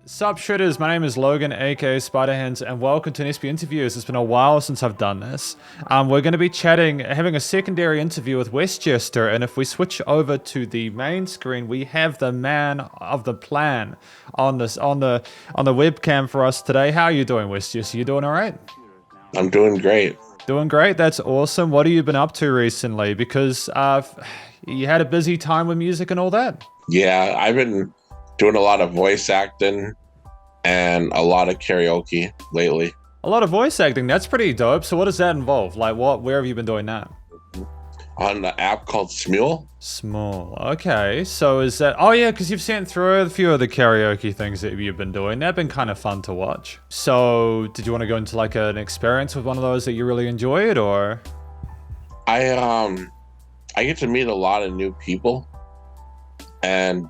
Sup shitters, my name is Logan aka Spiderhands and welcome to an SP Interviews. It's been a while since I've done this. We're going to be having a secondary interview with Wessjester, and if we switch over to the main screen, we have the man of the plan on the webcam for us today. How are you doing, Wessjester? You doing all right? I'm doing great. Doing great. That's awesome. What have you been up to recently? Because you had a busy time with music and all that. Yeah, I've been doing a lot of voice acting and a lot of karaoke lately. A lot of voice acting. That's pretty dope. So what does that involve? Like where have you been doing that? On the app called Smule. Small. Okay. So is that... Oh yeah, because you've sent through a few of the karaoke things that you've been doing. They've been kind of fun to watch. So did you want to go into like an experience with one of those that you really enjoyed, or? I get to meet a lot of new people, and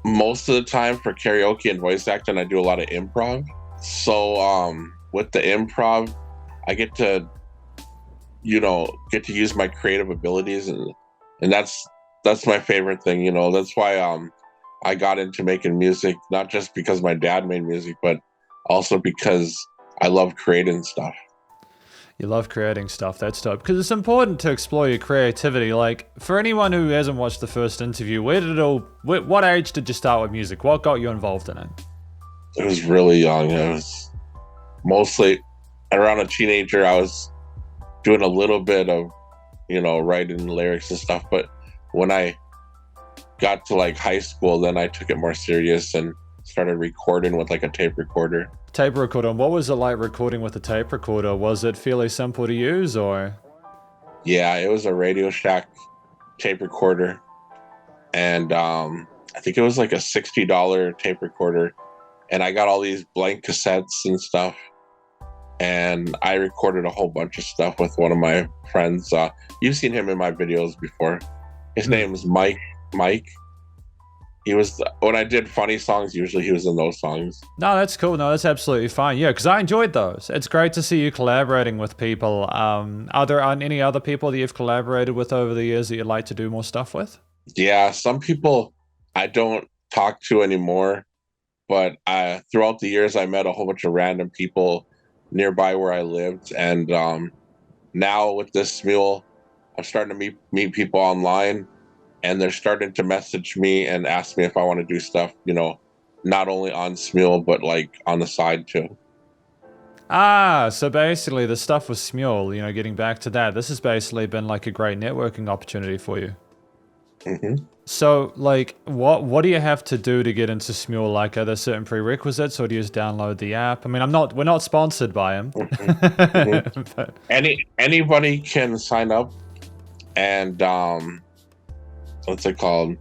most of the time for karaoke and voice acting, I do a lot of improv. So with the improv, I get to use my creative abilities, and that's my favorite thing. That's why I got into making music, not just because my dad made music, but also because I love creating stuff. You love creating stuff. That's dope. Because it's important to explore your creativity. Like, for anyone who hasn't watched the first interview, what age did you start with music? What got you involved in it? It was really young. I was mostly around a teenager. I was doing a little bit of, writing lyrics and stuff. But when I got to like high school, then I took it more serious and started recording with like a tape recorder. Tape recorder. What was it like recording with a tape recorder? Was it fairly simple to use, or? Yeah, it was a Radio Shack tape recorder, and I think it was like a $60 tape recorder, and I got all these blank cassettes and stuff, and I recorded a whole bunch of stuff with one of my friends. You've seen him in my videos before. His name is Mike. He was, when I did funny songs, usually he was in those songs. No, that's cool. No, that's absolutely fine. Yeah, because I enjoyed those. It's great to see you collaborating with people. Are there any other people that you've collaborated with over the years that you'd like to do more stuff with? Yeah, some people I don't talk to anymore, but throughout the years, I met a whole bunch of random people nearby where I lived. And now with this Smule, I'm starting to meet people online. And they're starting to message me and ask me if I want to do stuff, not only on Smule, but like on the side too. So basically the stuff with Smule, getting back to that, this has basically been like a great networking opportunity for you. Mm-hmm. So like, what do you have to do to get into Smule? Like, are there certain prerequisites, or do you just download the app? I mean, we're not sponsored by him. Mm-hmm. But... Anybody can sign up, and what's it called?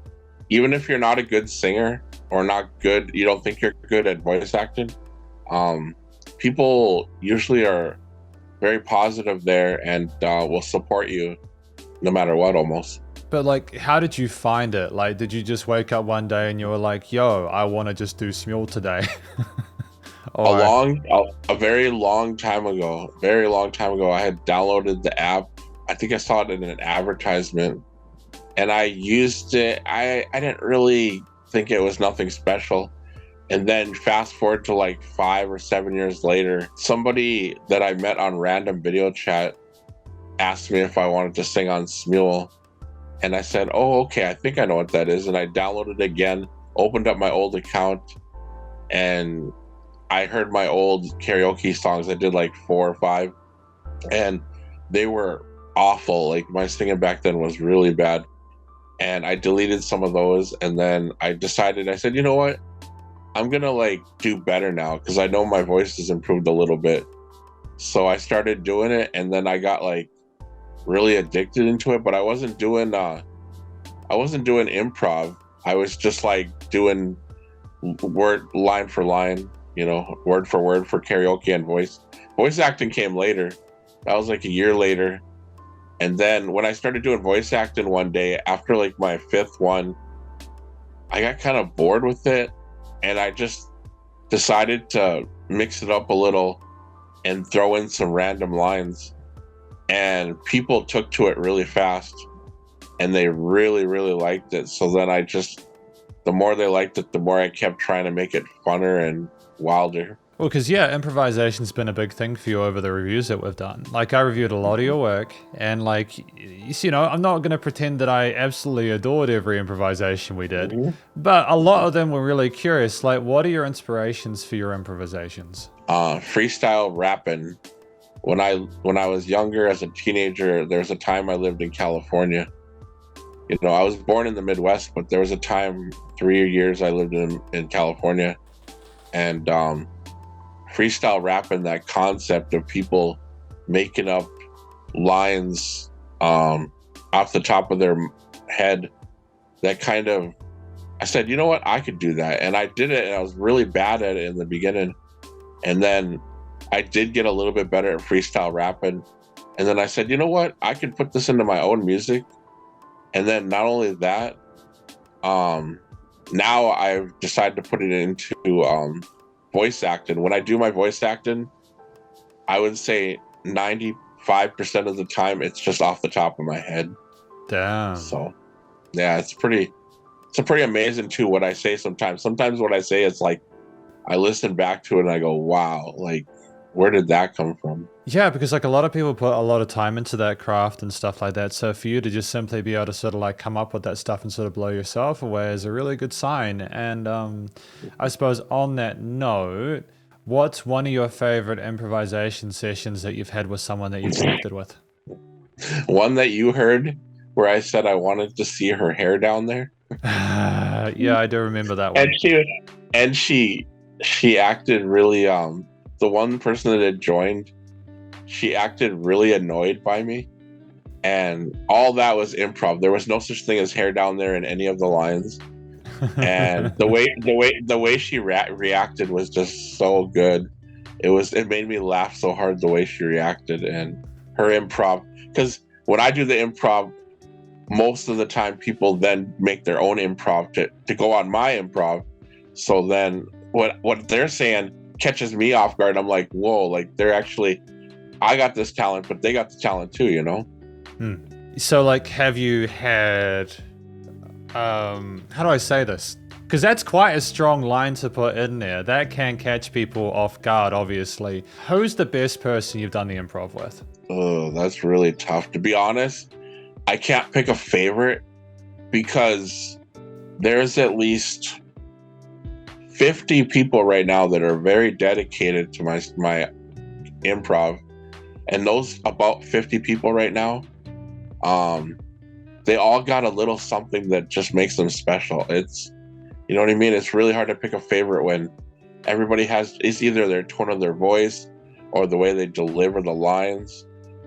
Even if you're not a good singer or you don't think you're good at voice acting, people usually are very positive there and will support you no matter what, almost. But like, how did you find it? Like, did you just wake up one day and you were like, yo, I want to just do Smule today? A very long time ago, I had downloaded the app. I think I saw it in an advertisement, and I used it. I didn't really think it was nothing special. And then fast forward to like 5 or 7 years later, somebody that I met on random video chat asked me if I wanted to sing on Smule. And I said, oh, okay, I think I know what that is. And I downloaded it again, opened up my old account, and I heard my old karaoke songs. I did like 4 or 5, and they were awful. Like, my singing back then was really bad. And I deleted some of those, and then I said, you know what? I'm gonna like do better now, because I know my voice has improved a little bit. So I started doing it, and then I got like really addicted into it. But I wasn't doing improv. I was just like doing line for line, word for word for karaoke and voice. Voice acting came later. That was like a year later. And then when I started doing voice acting one day, after like my 5th one, I got kind of bored with it. And I just decided to mix it up a little and throw in some random lines. And people took to it really fast. And they really, really liked it. So then I just the more they liked it, the more I kept trying to make it funner and wilder. Well, because yeah, improvisation's been a big thing for you over the reviews that we've done. Like, I reviewed a lot of your work, and like, you know, I'm not going to pretend that I absolutely adored every improvisation we did, but a lot of them were really curious. Like, what are your inspirations for your improvisations? Freestyle rapping. When I was younger, as a teenager, there was a time I lived in California. You know, I was born in the Midwest, but there was a time, 3 years I lived in California, and freestyle rapping, that concept of people making up lines off the top of their head, that kind of, I said, you know what, I could do that. And I did it, and I was really bad at it in the beginning. And then I did get a little bit better at freestyle rapping. And then I said, you know what, I could put this into my own music. And then not only that, now I've decided to put it into voice acting. When I do my voice acting, I would say 95% of the time it's just off the top of my head. Damn. So yeah, it's pretty amazing too what I say sometimes. Sometimes what I say is like, I listen back to it and I go, wow, like, where did that come from? Yeah, because like a lot of people put a lot of time into that craft and stuff like that. So for you to just simply be able to sort of like come up with that stuff and sort of blow yourself away is a really good sign. And I suppose on that note, what's one of your favorite improvisation sessions that you've had with someone that you've connected with? One that you heard where I said I wanted to see her hair down there. Yeah, I do remember that one. And she acted really the one person that had joined, she acted really annoyed by me, and all that was improv. There was no such thing as hair down there in any of the lines, and the way she reacted was just so good. It made me laugh so hard the way she reacted, and her improv, because when I do the improv, most of the time people then make their own improv to go on my improv. So then what they're saying catches me off guard. I'm like, whoa, like they're actually, I got this talent, but they got the talent too, you know? So like, have you had, how do I say this? Because that's quite a strong line to put in there. That can catch people off guard, obviously. Who's the best person you've done the improv with? Oh, that's really tough. To be honest, I can't pick a favorite because there's at least 50 people right now that are very dedicated to my improv, and those about 50 people right now, they all got a little something that just makes them special. It's, you know what I mean? It's really hard to pick a favorite when everybody has, it's either their tone of their voice or the way they deliver the lines,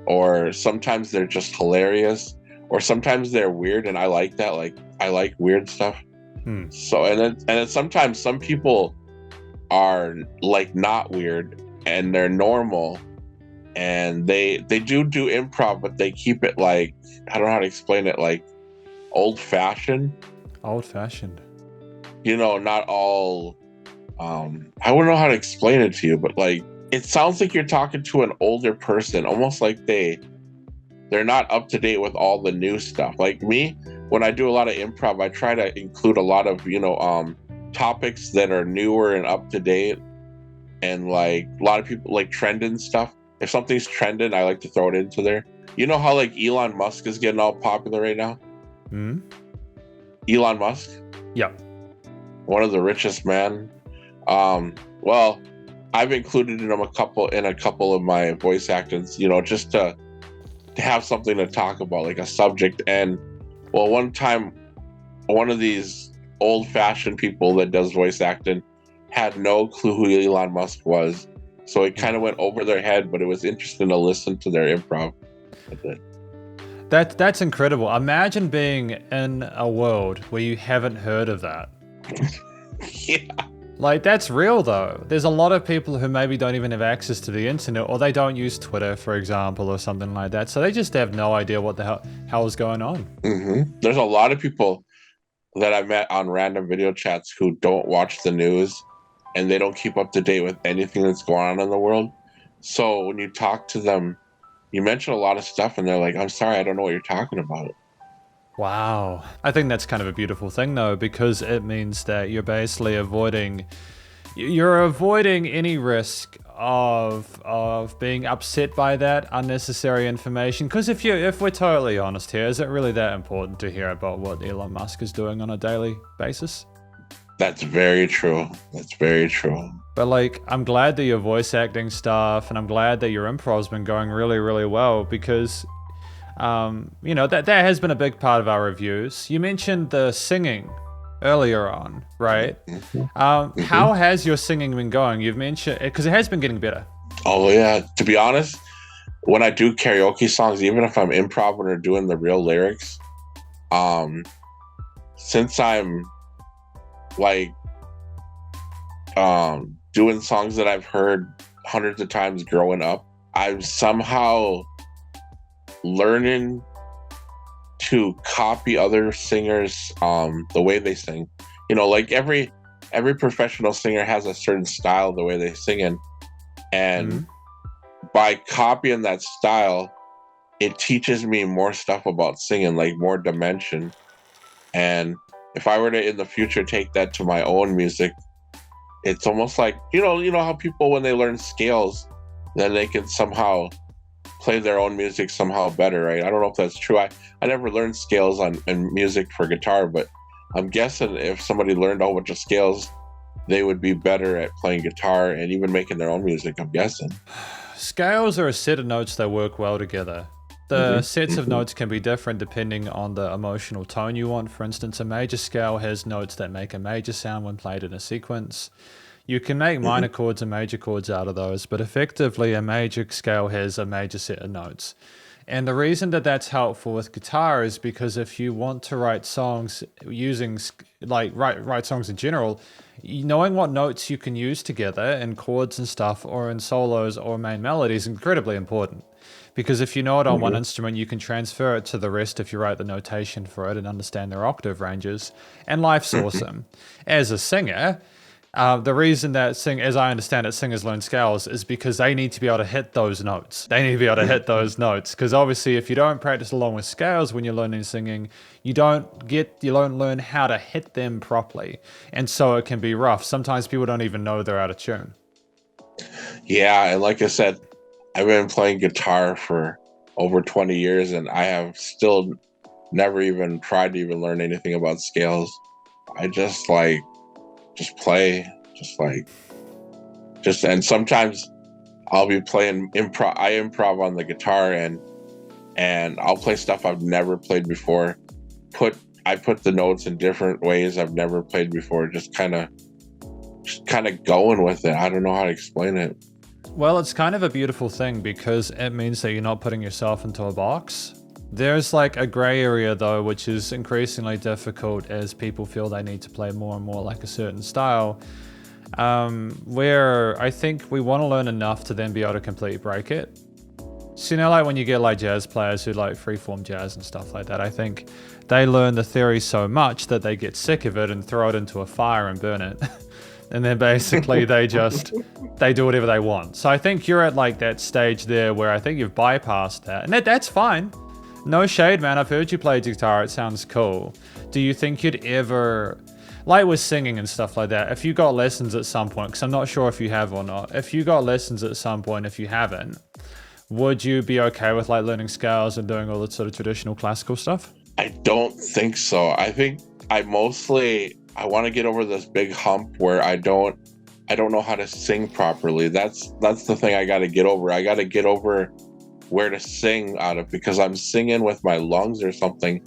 or sometimes they're just hilarious, or sometimes they're weird, and I like that. Like, I like weird stuff. So and then sometimes some people are like not weird and they're normal, and they do improv, but they keep it like, I don't know how to explain it, like old fashioned. You know, not all I wouldn't know how to explain it to you, but like it sounds like you're talking to an older person, almost like they're not up to date with all the new stuff. Like me, when I do a lot of improv, I try to include a lot of, you know, topics that are newer and up to date, and like a lot of people like trending stuff. If something's trending, I like to throw it into there. You know how like Elon Musk is getting all popular right now? Elon Musk? Yeah. One of the richest men. Well, I've included him in a couple of my voice actings, you know, just to have something to talk about, like a subject. And well, one time, one of these old-fashioned people that does voice acting had no clue who Elon Musk was, so it kind of went over their head, but it was interesting to listen to their improv. That's incredible. Imagine being in a world where you haven't heard of that. Yeah. Like, that's real though. There's a lot of people who maybe don't even have access to the internet, or they don't use Twitter, for example, or something like that. So they just have no idea what the hell is going on. There's a lot of people that I met on random video chats who don't watch the news, and they don't keep up to date with anything that's going on in the world. So when you talk to them, you mention a lot of stuff, and they're like, I'm sorry, I don't know what you're talking about. Wow. I think that's kind of a beautiful thing though, because it means that you're basically avoiding any risk of being upset by that unnecessary information. Because if we're totally honest here, is it really that important to hear about what Elon Musk is doing on a daily basis? That's very true. That's very true. But like, I'm glad that your voice acting stuff, and I'm glad that your improv's been going really, really well, because that has been a big part of our reviews. You mentioned the singing earlier on, right? How has your singing been going? You've mentioned, because it has been getting better. Oh yeah, to be honest, when I do karaoke songs, even if I'm improv or doing the real lyrics, since I'm like doing songs that I've heard hundreds of times growing up, I'm somehow learning to copy other singers the way they sing. Like every professional singer has a certain style the way they sing in, and by copying that style, it teaches me more stuff about singing, like more dimension. And if I were to in the future take that to my own music, it's almost like you know how people, when they learn scales, then they can somehow play their own music somehow better, right? I don't know if that's true. I never learned scales in music for guitar, but I'm guessing if somebody learned a whole bunch of scales, they would be better at playing guitar and even making their own music, I'm guessing. Scales are a set of notes that work well together. The sets of notes can be different depending on the emotional tone you want. For instance, a major scale has notes that make a major sound when played in a sequence. You can make minor chords and major chords out of those, but effectively a major scale has a major set of notes. And the reason that that's helpful with guitar is because if you want to write songs using, write songs in general, knowing what notes you can use together in chords and stuff, or in solos or main melodies, is incredibly important. Because if you know it on one instrument, you can transfer it to the rest if you write the notation for it and understand their octave ranges, and life's awesome. As a singer, the reason that as I understand it, singers learn scales is because they need to be able to hit those notes. They need to be able to hit those notes, because obviously if you don't practice along with scales when you're learning singing, you don't learn how to hit them properly. And so it can be rough. Sometimes people don't even know they're out of tune. Yeah, and like I said, I've been playing guitar for over 20 years, and I have still never even tried to even learn anything about scales. I just play, and sometimes I'll be playing improv. I improv on the guitar, and I'll play stuff I've never played before. I put the notes in different ways I've never played before. Just kind of going with it. I don't know how to explain it. Well, it's kind of a beautiful thing because it means that you're not putting yourself into a box. There's like a gray area though, which is increasingly difficult as people feel they need to play more and more like a certain style, where I think we want to learn enough to then be able to completely break it. So, like when you get like jazz players who like freeform jazz and stuff like that, I think they learn the theory so much that they get sick of it and throw it into a fire and burn it. And then basically they do whatever they want. So I think you're at like that stage there where I think you've bypassed that. And that's fine. No shade, man. I've heard you play guitar. It sounds cool. Do you think you'd ever, like with singing and stuff like that, if you got lessons at some point, because I'm not sure if you have or not, if you got lessons at some point, if you haven't, would you be okay with like learning scales and doing all the sort of traditional classical stuff? I don't think so. I think I want to get over this big hump where I don't know how to sing properly. That's the thing I got to get over. I got to get over where to sing out of, because I'm singing with my lungs or something,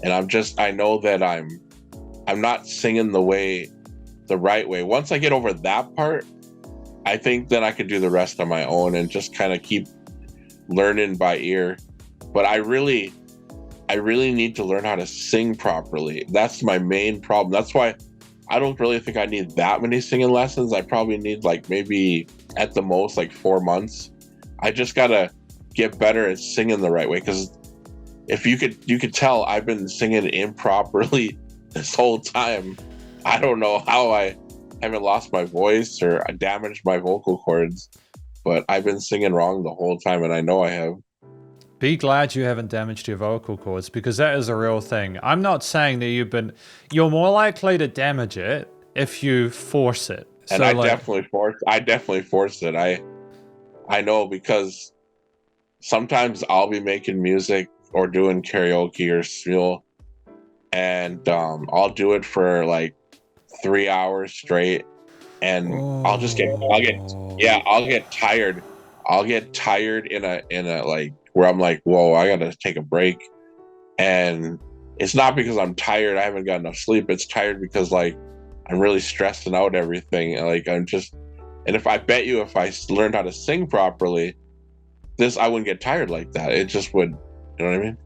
and I know that I'm not singing the right way. Once I get over that part, I think then I could do the rest on my own and just kind of keep learning by ear. But I really need to learn how to sing properly. That's my main problem. That's why I don't really think I need that many singing lessons. I probably need like maybe at the most like 4 months. I just gotta get better at singing the right way, because if you could tell I've been singing improperly this whole time. I don't know how I haven't lost my voice or I damaged my vocal cords, but I've been singing wrong the whole time, and I know I have. Be glad you haven't damaged your vocal cords, because that is a real thing. I'm not saying that you're more likely to damage it if you force it. And I definitely force it. I know, because sometimes I'll be making music or doing karaoke or spiel, and I'll do it for like 3 hours straight, and I'll get tired. I'll get tired in a like where I'm like, whoa, I gotta take a break. And it's not because I'm tired, I haven't got enough sleep. It's tired because like I'm really stressing out everything. Like and if I bet you if I learned how to sing properly, I wouldn't get tired like that. It just would, you know what I mean?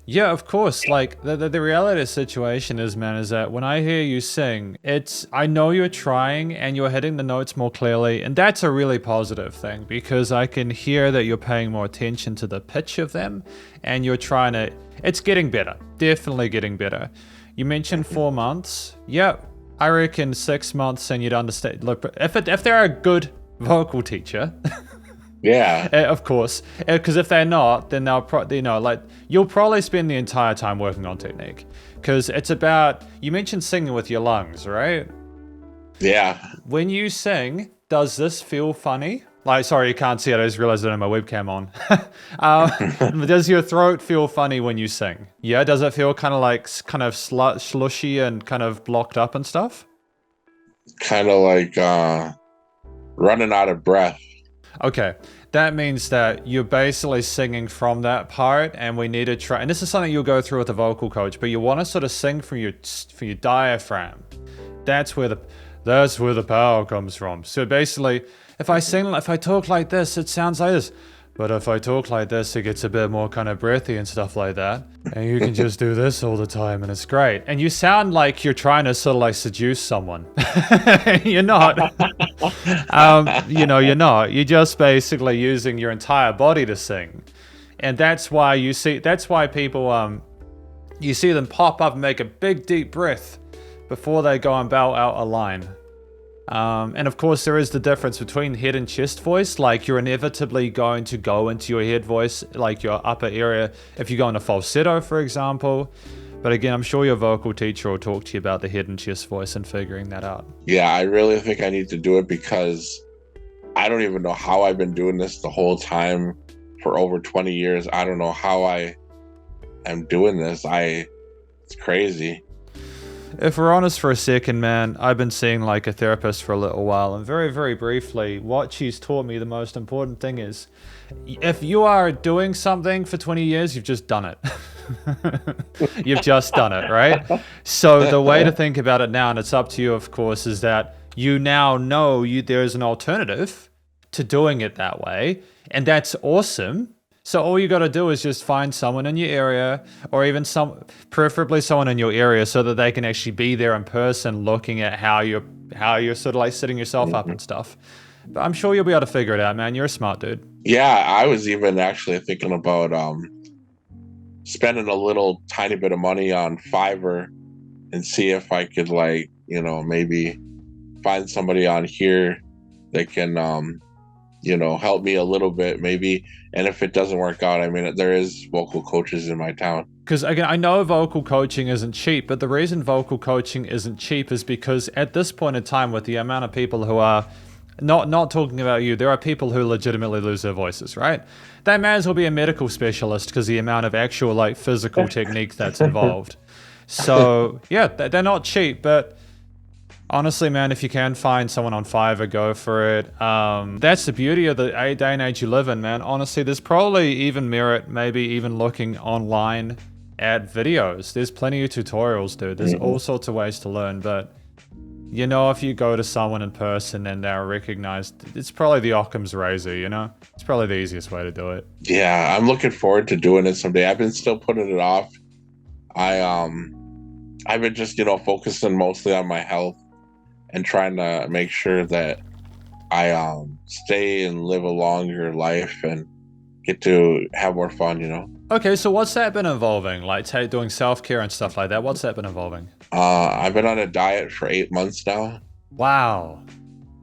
Yeah, of course. Like the reality of the situation is, man, is that when I hear you sing, I know you're trying and you're hitting the notes more clearly, and that's a really positive thing, because I can hear that you're paying more attention to the pitch of them, and you're it's getting better, definitely getting better. You mentioned 4 months. Yep, I reckon 6 months and you'd understand. Look, if they're a good vocal teacher. Yeah, of course, because if they're not, then you'll probably spend the entire time working on technique, because it's about, you mentioned singing with your lungs, right? Yeah. When you sing, does this feel funny? Like, sorry, you can't see it. I just realized I don't have my webcam on. Does your throat feel funny when you sing? Yeah, does it feel kind of slushy and kind of blocked up and stuff? Kind of like running out of breath. Okay, that means that you're basically singing from that part, and we need to try. And this is something you'll go through with a vocal coach, but you want to sort of sing from your diaphragm. That's where the power comes from. So basically, if I talk like this, it sounds like this. But if I talk like this, it gets a bit more kind of breathy and stuff like that. And you can just do this all the time, and it's great. And you sound like you're trying to sort of like seduce someone. You're not. You're not. You're just basically using your entire body to sing. And that's why people, you see them pop up and make a big deep breath before they go and belt out a line. And of course, there is the difference between head and chest voice. Like, you're inevitably going to go into your head voice, like your upper area, if you go into falsetto, for example. But again, I'm sure your vocal teacher will talk to you about the head and chest voice and figuring that out. Yeah, I really think I need to do it, because I don't even know how I've been doing this the whole time for over 20 years. I don't know how I am doing this. It's crazy. If we're honest for a second, man, I've been seeing like a therapist for a little while, and very, very briefly, what she's taught me, the most important thing is, if you are doing something for 20 years, you've just done it. You've just done it, right? So the way to think about it now, and it's up to you, of course, is that you now know there's an alternative to doing it that way, and that's awesome. So all you got to do is just find someone in your area, or even preferably someone in your area, so that they can actually be there in person, looking at how you're sort of like setting yourself up and stuff. But I'm sure you'll be able to figure it out, man. You're a smart dude. Yeah, I was even actually thinking about spending a little tiny bit of money on Fiverr and see if I could, like, maybe find somebody on here that can help me a little bit, maybe. And if it doesn't work out, I mean, there is vocal coaches in my town. Because again, I know vocal coaching isn't cheap, but the reason vocal coaching isn't cheap is because at this point in time, with the amount of people who are not talking about you, there are people who legitimately lose their voices, right? They may as well be a medical specialist, because the amount of actual like physical technique that's involved. So yeah, they're not cheap, but honestly, man, if you can find someone on Fiverr, go for it. That's the beauty of the day and age you live in, man. Honestly, there's probably even merit, maybe even looking online at videos. There's plenty of tutorials, dude. There's all sorts of ways to learn, but if you go to someone in person and they're recognized, it's probably the Occam's razor, It's probably the easiest way to do it. Yeah, I'm looking forward to doing it someday. I've been still putting it off. I've been just, focusing mostly on my health and trying to make sure that I stay and live a longer life and get to have more fun, Okay, so what's that been involving? Like doing self-care and stuff like that? What's that been involving? I've been on a diet for 8 months now. Wow.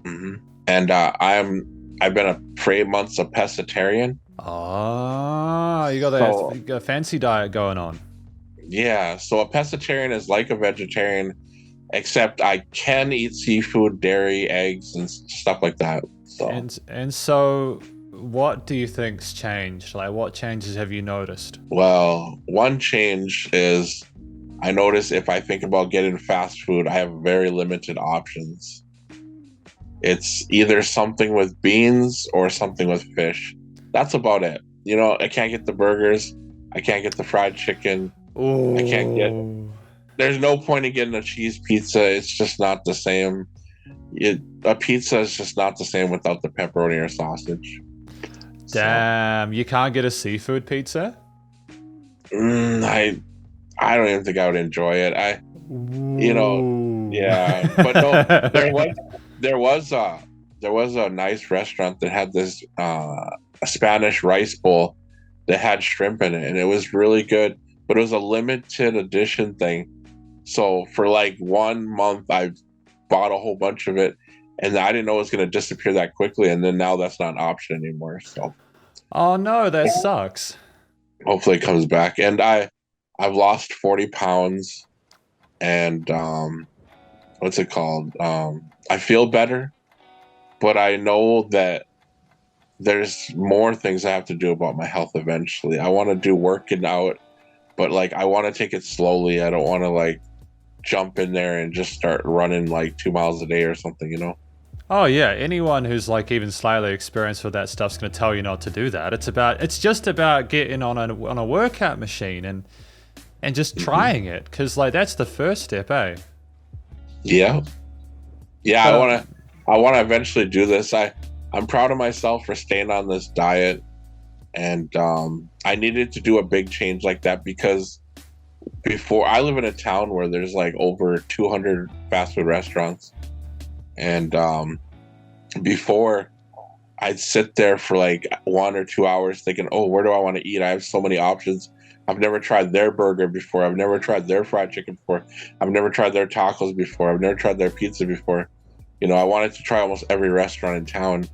Mm-hmm. And I've been for 8 months a pescatarian. Oh, you got So, you got a fancy diet going on. yeah, so a pescatarian is like a vegetarian, except I can eat seafood, dairy, eggs, and stuff like that. So, And so, what do you think's changed? Like, what changes have you noticed? well, one change is I notice if I think about getting fast food, I have very limited options. It's either something with beans or something with fish. That's about it. You know, I can't get the burgers. I can't get the fried chicken. I can't get. Oh, There's no point in getting a cheese pizza. It's just not the same. A pizza is just not the same without the pepperoni or sausage. damn! You can't get a seafood pizza? I don't even think I would enjoy it. Ooh. Yeah, but no, there was a nice restaurant that had this a Spanish rice bowl that had shrimp in it, and it was really good. But it was a limited edition thing. So for like 1 month, I bought a whole bunch of it, and I didn't know it was going to disappear that quickly. And then now that's not an option anymore. So Oh no, that sucks. hopefully it comes back. And I've lost 40 pounds, and what's it called? I feel better, but I know that there's more things I have to do about my health eventually. I want to do working out, but like I want to take it slowly. I don't want to like jump in there and just start running like 2 miles a day or something, you know? Oh yeah, anyone who's like even slightly experienced with that stuff's gonna tell you not to do that. It's just about getting on a workout machine and just trying it, because like that's the first step, eh? Yeah. I want to eventually do this. I'm proud of myself for staying on this diet, and I needed to do a big change like that because before, I live in a town where there's like over 200 fast food restaurants, and before I'd sit there for like 1 or 2 hours thinking, oh, where do I want to eat? I have so many options. I've never tried their burger before. I've never tried their fried chicken before. I've never tried their tacos before. I've never tried their pizza before. You know, I wanted to try almost every restaurant in town,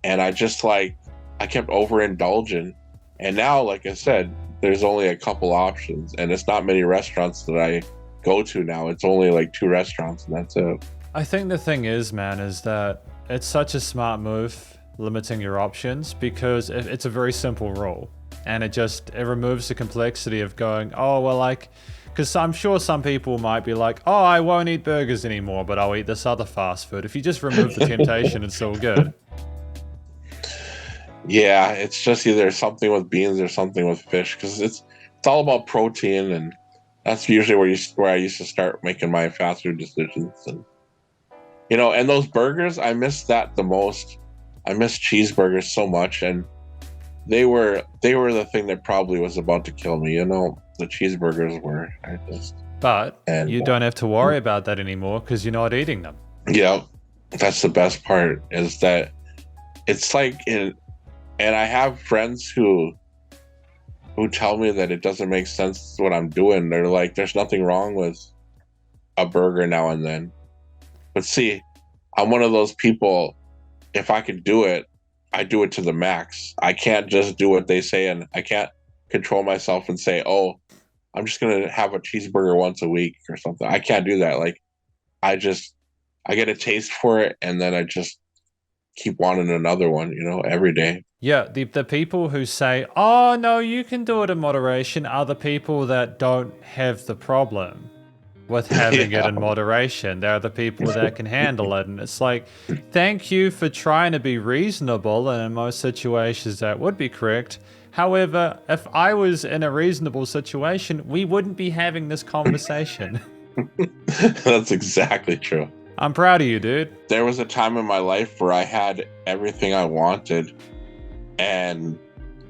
and I kept overindulging. And now, like I said, there's only a couple options, and it's not many restaurants that I go to now. It's only like 2 restaurants, and that's it. I think the thing is, man, is that it's such a smart move limiting your options, because it's a very simple rule, and it removes the complexity of going, oh, well, like, because I'm sure some people might be like, oh, I won't eat burgers anymore, but I'll eat this other fast food. If you just remove the temptation, it's all good. Yeah, it's just either something with beans or something with fish, because it's all about protein, and that's usually where I used to start making my fast food decisions. And you know, and those burgers, I miss that the most. I miss cheeseburgers so much, and they were the thing that probably was about to kill me. You know, the cheeseburgers were. But you don't have to worry about that anymore because you're not eating them. Yeah, that's the best part, is that it's like and I have friends who tell me that it doesn't make sense what I'm doing. They're like, there's nothing wrong with a burger now and then. But see, I'm one of those people, if I could do it, I do it to the max. I can't just do what they say, and I can't control myself and say, oh, I'm just going to have a cheeseburger once a week or something. I can't do that. Like, I get a taste for it, and then I just keep wanting another one, you know, every day. Yeah, the people who say, oh, no, you can do it in moderation, are the people that don't have the problem with having it in moderation. They're the people that can handle it. And it's like, thank you for trying to be reasonable, and in most situations that would be correct. However, if I was in a reasonable situation, we wouldn't be having this conversation. That's exactly true. I'm proud of you, dude. There was a time in my life where I had everything I wanted, and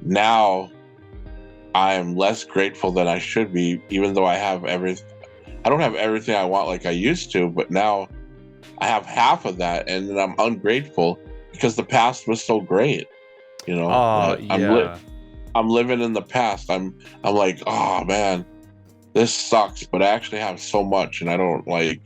now I'm less grateful than I should be, even though I have everything. I don't have everything I want like I used to, but now I have half of that, and I'm ungrateful because the past was so great. You know, I'm living in the past. I'm like, oh man, this sucks, but I actually have so much, and I don't like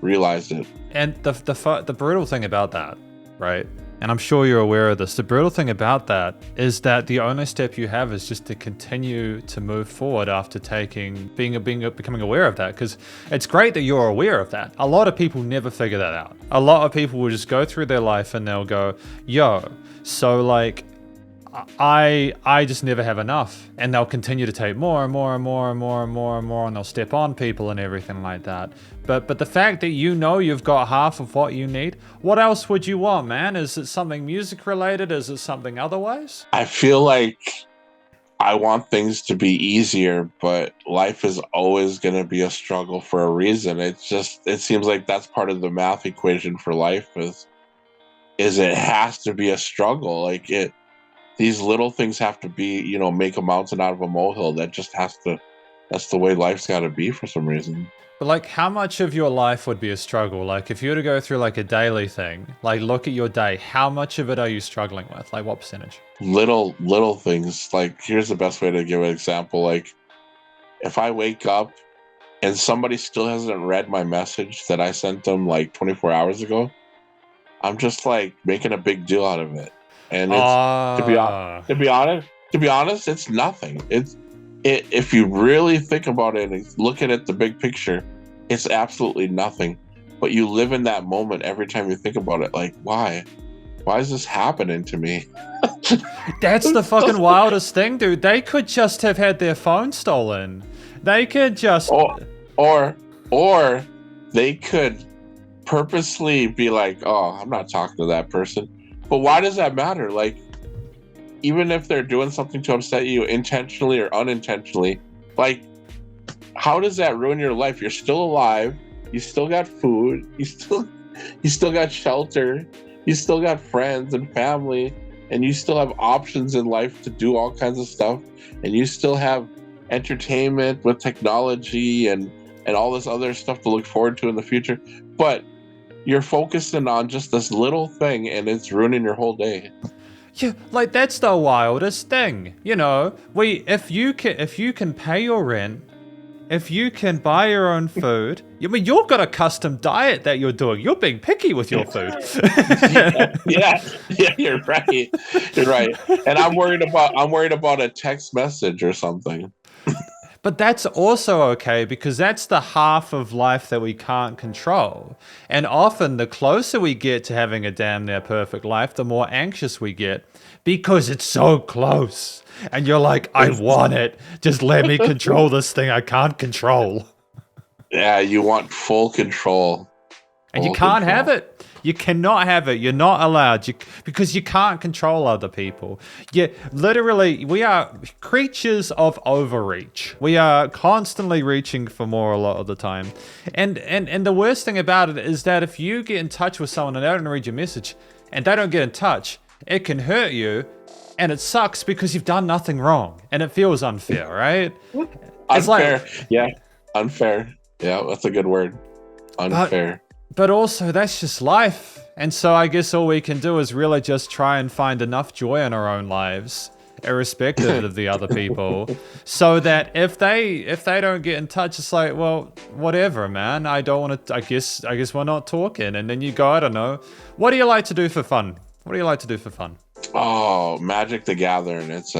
realize it. And the brutal thing about that, right, and I'm sure you're aware of this, the brutal thing about that is that the only step you have is just to continue to move forward after becoming aware of that. Because it's great that you're aware of that. A lot of people never figure that out. A lot of people will just go through their life and they'll go, yo, so like, I just never have enough, and they'll continue to take more and more and more and more and more and more, and they'll step on people and everything like that. But the fact that you know you've got half of what you need, what else would you want, man? Is it something music related? Is it something otherwise? I feel like I want things to be easier, but life is always going to be a struggle for a reason. It seems like that's part of the math equation for life is it has to be a struggle. Like these little things have to be, make a mountain out of a molehill. That's the way life's got to be for some reason. But like, how much of your life would be a struggle? Like, if you were to go through like a daily thing, like look at your day, how much of it are you struggling with? Like, what percentage? Little things. Like, here's the best way to give an example. Like, if I wake up and somebody still hasn't read my message that I sent them like 24 hours ago, I'm just like making a big deal out of it. And it's to be honest, it's nothing. If you really think about it and look at it the big picture, it's absolutely nothing. But you live in that moment every time you think about it. Like, why is this happening to me? That's the fucking wildest thing, dude. They could just have had their phone stolen. They could just or they could purposely be like, oh, I'm not talking to that person. But why does that matter? Like, even if they're doing something to upset you intentionally or unintentionally, like, how does that ruin your life? You're still alive. You still got food. You still got shelter. You still got friends and family, and you still have options in life to do all kinds of stuff. And you still have entertainment with technology and all this other stuff to look forward to in the future. But you're focusing on just this little thing, and it's ruining your whole day. Yeah, like that's the wildest thing. If you can pay your rent, if you can buy your own food, you've got a custom diet that you're doing. You're being picky with your food. yeah, you're right. You're right. And I'm worried about a text message or something. But that's also okay, because that's the half of life that we can't control. And often the closer we get to having a damn near perfect life, the more anxious we get, because it's so close. And you're like, I want it. Just let me control this thing I can't control. Yeah, you want full control. And you can't have it. You cannot have it. You're not allowed, because you can't control other people. Literally, we are creatures of overreach. We are constantly reaching for more a lot of the time. And the worst thing about it is that if you get in touch with someone and they don't read your message and they don't get in touch, it can hurt you. And it sucks because you've done nothing wrong. And it feels unfair, right? Unfair. Unfair. Yeah, that's a good word. Unfair. But also, that's just life. And so I guess all we can do is really just try and find enough joy in our own lives, irrespective of the other people, so that if they don't get in touch, it's like, well, whatever, man. I don't want to. I guess we're not talking. And then you go, I don't know. What do you like to do for fun? Oh, Magic the Gathering. It's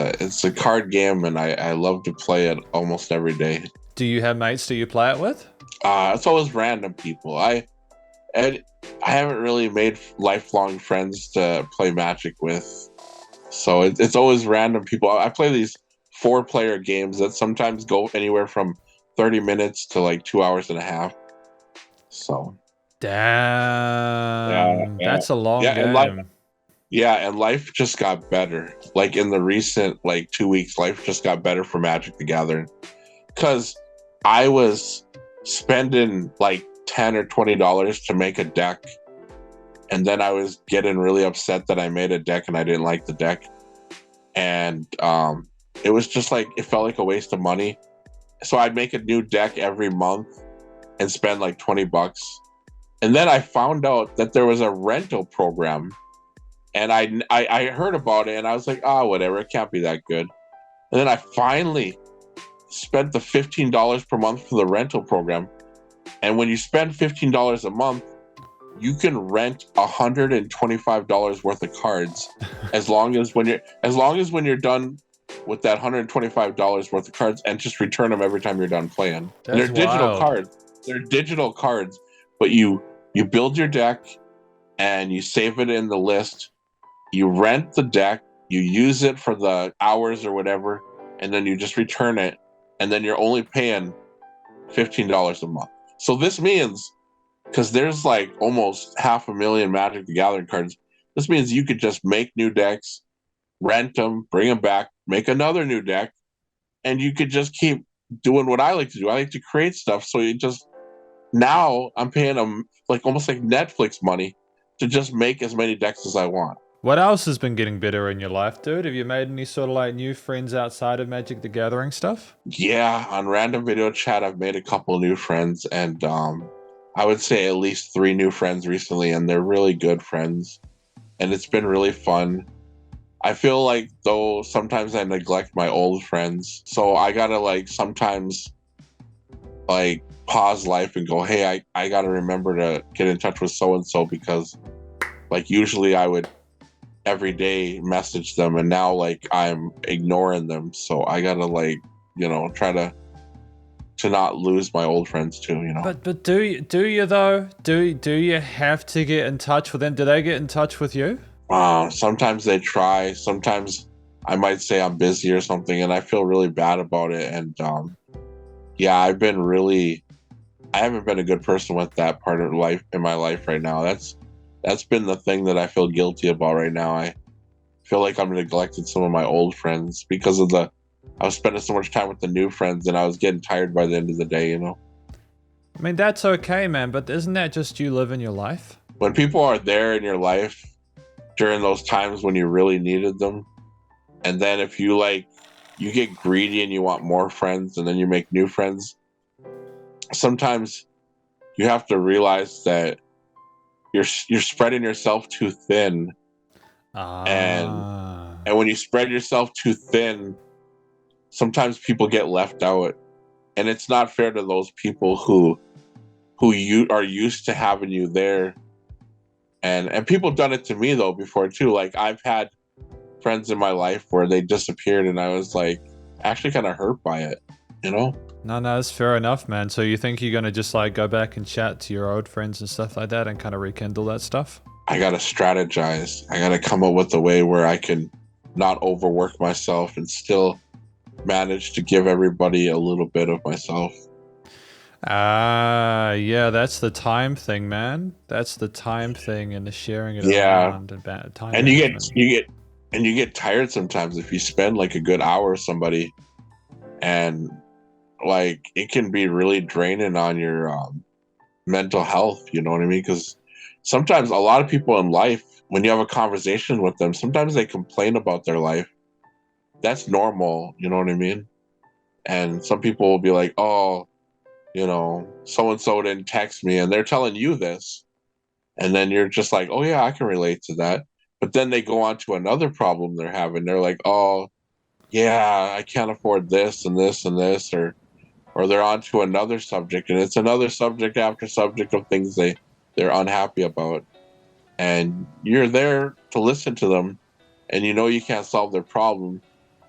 a card game, and I love to play it almost every day. Do you have mates that you play it with? It's always random people. I haven't really made lifelong friends to play Magic with, so it's always random people. I play these 4-player games that sometimes go anywhere from 30 minutes to like 2 hours and a half. So, damn, that's a long game. And life just got better. Like in the recent 2 weeks, life just got better for Magic the Gathering, because I was spending like $10 or $20 to make a deck, and then I was getting really upset that I made a deck and I didn't like the deck, and it was just like, it felt like a waste of money. So I'd make a new deck every month and spend like $20, and then I found out that there was a rental program, and I heard about it, and I was like, whatever, it can't be that good. And then I finally spent the $15 per month for the rental program. And when you spend $15 a month, you can rent $125 worth of cards as long as when you're done with that $125 worth of cards, and just return them every time you're done playing. And That's wild. They're digital cards, but you build your deck and you save it in the list. You rent the deck, you use it for the hours or whatever, and then you just return it, and then you're only paying $15 a month. So this means, because there's like almost 500,000 Magic the Gathering cards, this means you could just make new decks, rent them, bring them back, make another new deck, and you could just keep doing what I like to do. I like to create stuff. So now I'm paying them like almost like Netflix money to just make as many decks as I want. What else has been getting better in your life, dude? Have you made any sort of like new friends outside of Magic the Gathering stuff? Yeah, on random video chat, I've made a couple new friends, and I would say at least 3 new friends recently, and they're really good friends, and it's been really fun. I feel like though sometimes I neglect my old friends, so I gotta like sometimes like pause life and go, hey, I gotta remember to get in touch with so and so, because like usually I would every day message them, and now like I'm ignoring them, so I gotta like, you know, try to not lose my old friends too, you know. But do you though? Do you have to get in touch with them? Do they get in touch with you? Sometimes they try. Sometimes I might say I'm busy or something, and I feel really bad about it. And yeah, I haven't been a good person with that part of life in my life right now. That's been the thing that I feel guilty about right now. I feel like I'm neglecting some of my old friends because I was spending so much time with the new friends, and I was getting tired by the end of the day, you know? I mean, that's okay, man, but isn't that just you living your life? When people are there in your life during those times when you really needed them, and then if you get greedy and you want more friends, and then you make new friends, sometimes you have to realize that you're spreading yourself too thin. And when you spread yourself too thin, sometimes people get left out, and it's not fair to those people who you are used to having you there. And people have done it to me though before too. Like I've had friends in my life where they disappeared, and I was like actually kind of hurt by it, you know? No, that's fair enough, man. So you think you're gonna just like go back and chat to your old friends and stuff like that and kind of rekindle that stuff? I gotta strategize. I gotta come up with a way where I can not overwork myself and still manage to give everybody a little bit of myself. Yeah, that's the time thing, man. That's the time thing and the sharing it around and time. And you get tired sometimes if you spend like a good hour with somebody, and like it can be really draining on your mental health, you know what I mean? Because sometimes a lot of people in life, when you have a conversation with them, sometimes they complain about their life. That's normal, you know what I mean? And some people will be like, oh, you know, so-and-so didn't text me, and they're telling you this. And then you're just like, oh yeah, I can relate to that. But then they go on to another problem they're having. They're like, oh yeah, I can't afford this and this and this, or they're on to another subject, and it's another subject after subject of things they're unhappy about. And you're there to listen to them, and you know you can't solve their problem.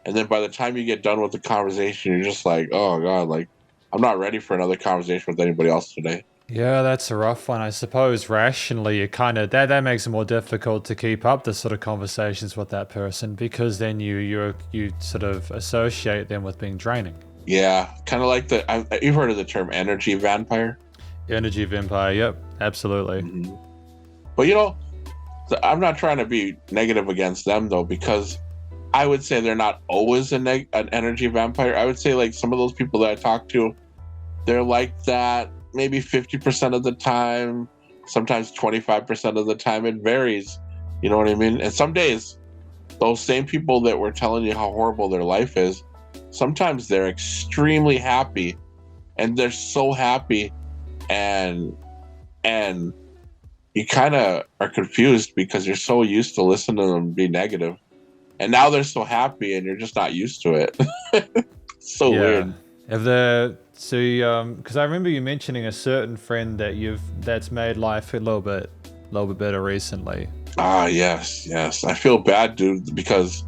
And then by the time you get done with the conversation, you're just like, oh God, like I'm not ready for another conversation with anybody else today. Yeah, that's a rough one. I suppose rationally, it kind of that makes it more difficult to keep up the sort of conversations with that person, because then you sort of associate them with being draining. Yeah, kind of like you've heard of the term energy vampire? Energy vampire, yep, absolutely. Mm-hmm. But you know, I'm not trying to be negative against them though, because I would say they're not always an energy vampire. I would say like some of those people that I talk to, they're like that maybe 50% of the time, sometimes 25% of the time. It varies, you know what I mean? And some days, those same people that were telling you how horrible their life is, sometimes they're extremely happy, and they're so happy, and you kind of are confused because you're so used to listening to them be negative, and now they're so happy and you're just not used to it. So weird. If So, because I remember you mentioning a certain friend that's made life a little bit better recently. Yes. I feel bad, dude, because,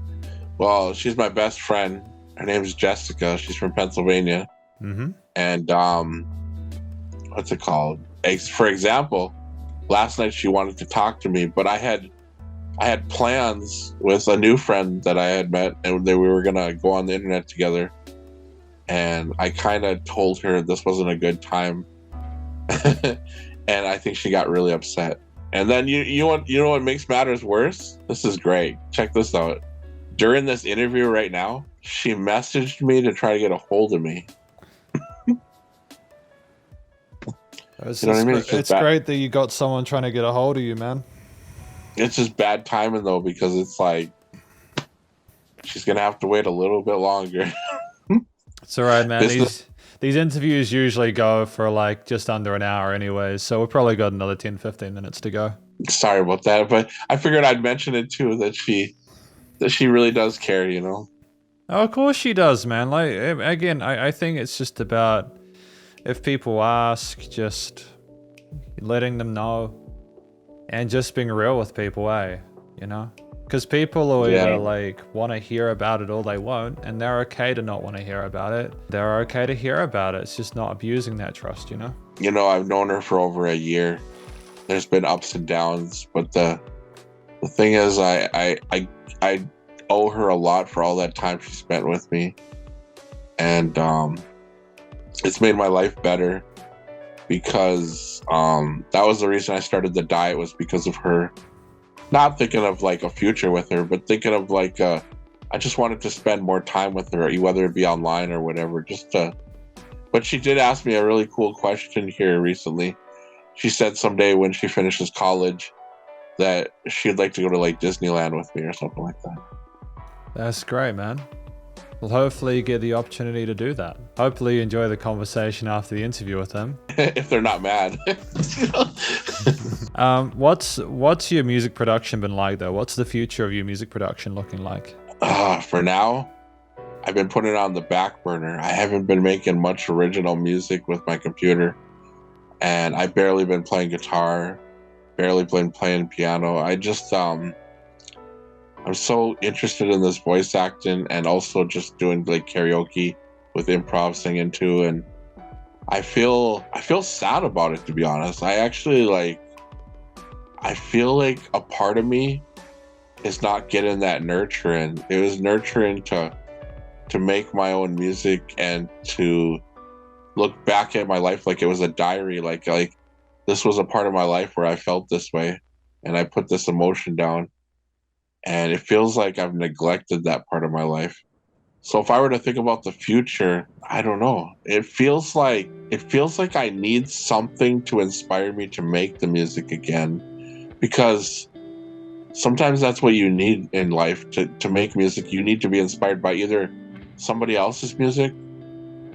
well, she's my best friend. Her name is Jessica. She's from Pennsylvania. Mm-hmm. And what's it called? For example, last night she wanted to talk to me, but I had plans with a new friend that I had met, and we were gonna go on the internet together. And I kind of told her this wasn't a good time, and I think she got really upset. And then you know what makes matters worse? This is great. Check this out. During this interview right now, she messaged me to try to get a hold of me. It's great that you got someone trying to get a hold of you, man. It's just bad timing though, because it's like she's gonna have to wait a little bit longer. It's all right, man. These interviews usually go for like just under an hour anyways, so we've probably got another 10-15 minutes to go. Sorry about that, but I figured I'd mention it too, that she really does care, you know? Oh, of course she does, man. Like, again, I think it's just about, if people ask, just letting them know and just being real with people, you know? Because people will either like want to hear about it or they won't, and they're okay to not want to hear about it. They're okay to hear about it. It's just not abusing that trust, you know? You know, I've known her for over a year. There's been ups and downs, but the thing is, I owe her a lot for all that time she spent with me, and it's made my life better, because that was the reason I started the diet, was because of her. Not thinking of like a future with her, but thinking of like I just wanted to spend more time with her, whether it be online or whatever, but she did ask me a really cool question here recently. She said someday when she finishes college that she'd like to go to like Disneyland with me or something like that. That's great, man. Well, hopefully you get the opportunity to do that. Hopefully you enjoy the conversation after the interview with them. If they're not mad. What's your music production been like though? What's the future of your music production looking like? For now, I've been putting it on the back burner. I haven't been making much original music with my computer, and I've barely been playing guitar, barely been playing piano. I just I'm so interested in this voice acting, and also just doing like karaoke with improv singing too, and I feel sad about it, to be honest. I feel like a part of me is not getting that nurturing. It was nurturing to make my own music and to look back at my life like it was a diary, like this was a part of my life where I felt this way and I put this emotion down. And it feels like I've neglected that part of my life. So if I were to think about the future, I don't know. It feels like I need something to inspire me to make the music again, because sometimes that's what you need in life to make music. You need to be inspired by either somebody else's music,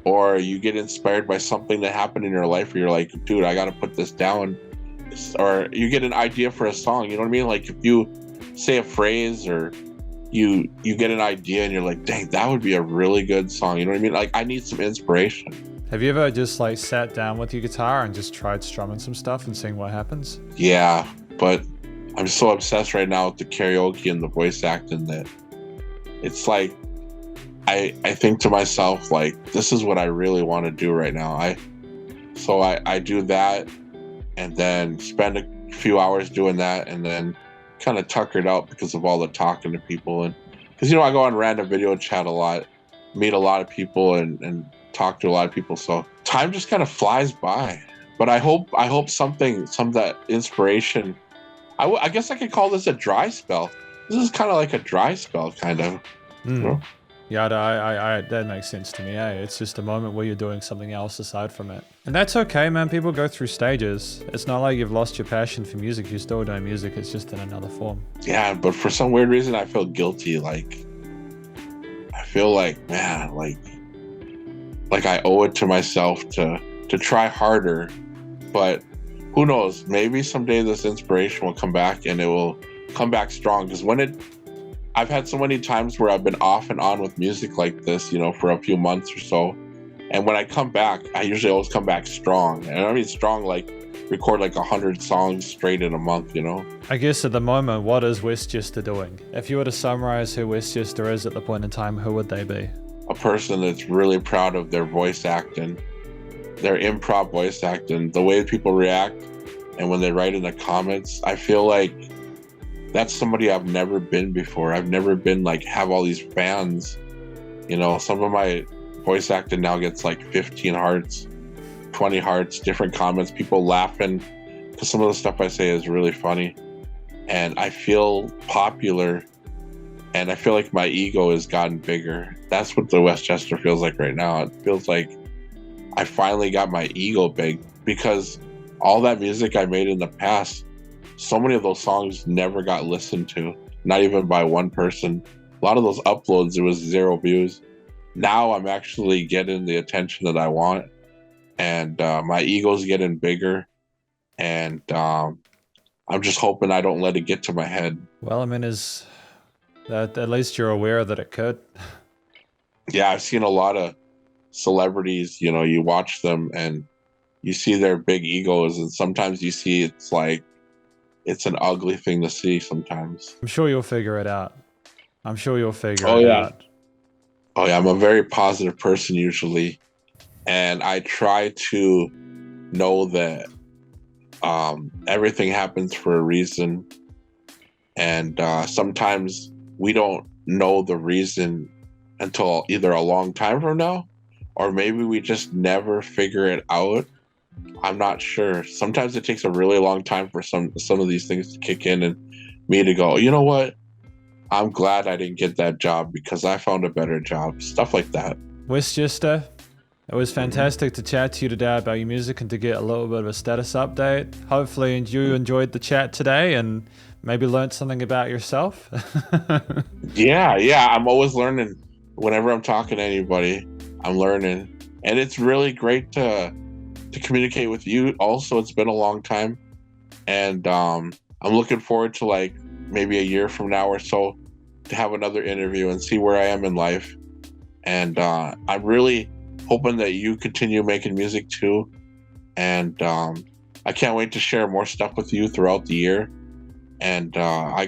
or you get inspired by something that happened in your life where you're like, dude, I got to put this down. Or you get an idea for a song, you know what I mean? Like if you say a phrase, or you get an idea and you're like, dang, that would be a really good song, you know what I mean? Like I need some inspiration. Have you ever just like sat down with your guitar and just tried strumming some stuff and seeing what happens? Yeah, but I'm so obsessed right now with the karaoke and the voice acting that it's like I think to myself, like, this is what I really want to do right now. I do that, and then spend a few hours doing that, and then kind of tuckered out because of all the talking to people, and because I go on random video chat a lot, meet a lot of people, and talk to a lot of people, so time just kind of flies by. But I hope some of that inspiration, I guess I could call this a dry spell. This is kind of like a dry spell, kind of. You know? Yeah, I that makes sense to me. It's just a moment where you're doing something else aside from it. And that's okay, man. People go through stages. It's not like you've lost your passion for music. You're still doing music. It's just in another form. Yeah, but for some weird reason, I feel guilty. Like, I feel like, man, like I owe it to myself to try harder. But who knows? Maybe someday this inspiration will come back, and it will come back strong. Because I've had so many times where I've been off and on with music like this, for a few months or so. And when I come back, I usually always come back strong. And I mean strong, like record like 100 songs straight in a month, you know? I guess at the moment, what is Wessjester doing? If you were to summarize who Wessjester is at the point in time, who would they be? A person that's really proud of their voice acting, their improv voice acting, the way people react, and when they write in the comments. I feel like that's somebody I've never been before. I've never been like, have all these fans. You know, some of my voice acting now gets like 15 hearts, 20 hearts, different comments, people laughing, because some of the stuff I say is really funny. And I feel popular, and I feel like my ego has gotten bigger. That's what the Wessjester feels like right now. It feels like I finally got my ego big, because all that music I made in the past, so many of those songs never got listened to, not even by one person. A lot of those uploads, it was 0 views. Now I'm actually getting the attention that I want, and my ego's getting bigger, and I'm just hoping I don't let it get to my head. Well, I mean, is that at least you're aware that it could? Yeah, I've seen a lot of celebrities, you know, you watch them and you see their big egos, and sometimes you see it's like, it's an ugly thing to see sometimes. I'm sure you'll figure it out. I'm sure you'll figure Oh, it yeah. out. Oh yeah, I'm a very positive person usually, and I try to know that everything happens for a reason, and sometimes we don't know the reason until either a long time from now, or maybe we just never figure it out. I'm not sure. Sometimes it takes a really long time for some of these things to kick in, and me to go, you know what? I'm glad I didn't get that job because I found a better job. Stuff like that. Wessjester, it was fantastic to chat to you today about your music and to get a little bit of a status update. Hopefully you enjoyed the chat today and maybe learned something about yourself. Yeah. I'm always learning. Whenever I'm talking to anybody, I'm learning. And it's really great to communicate with you. Also, it's been a long time. And I'm looking forward to like maybe a year from now or so to have another interview and see where I am in life. And I'm really hoping that you continue making music too. And I can't wait to share more stuff with you throughout the year. And I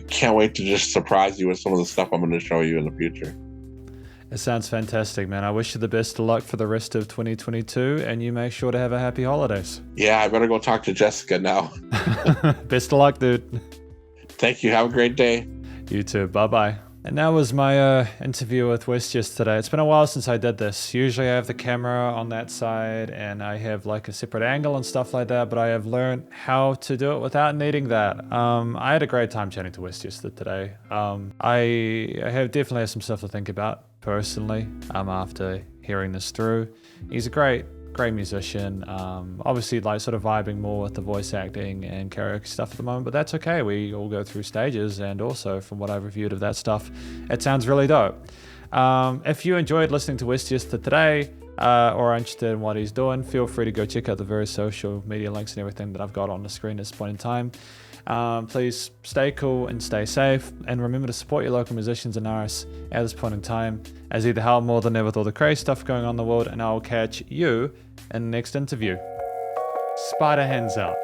can't wait to just surprise you with some of the stuff I'm going to show you in the future. It sounds fantastic, man. I wish you the best of luck for the rest of 2022, and you make sure to have a happy holidays. Yeah, I better go talk to Jessica now. Best of luck, dude. Thank you. Have a great day. You too. Bye-bye. And that was my interview with Wessjester today. It's been a while since I did this. Usually I have the camera on that side and I have like a separate angle and stuff like that, but I have learned how to do it without needing that. I had a great time chatting to Wessjester today. I have definitely have some stuff to think about personally after hearing this through. He's a great musician. Obviously like sort of vibing more with the voice acting and karaoke stuff at the moment, but that's okay. We all go through stages, and also from what I've reviewed of that stuff, it sounds really dope. If you enjoyed listening to Wessjester today, or are interested in what he's doing, feel free to go check out the various social media links and everything that I've got on the screen at this point in time. Please stay cool and stay safe, and remember to support your local musicians and artists at this point in time, as either help more than ever with all the crazy stuff going on in the world, and I'll catch you in the next interview. Spiderhands out.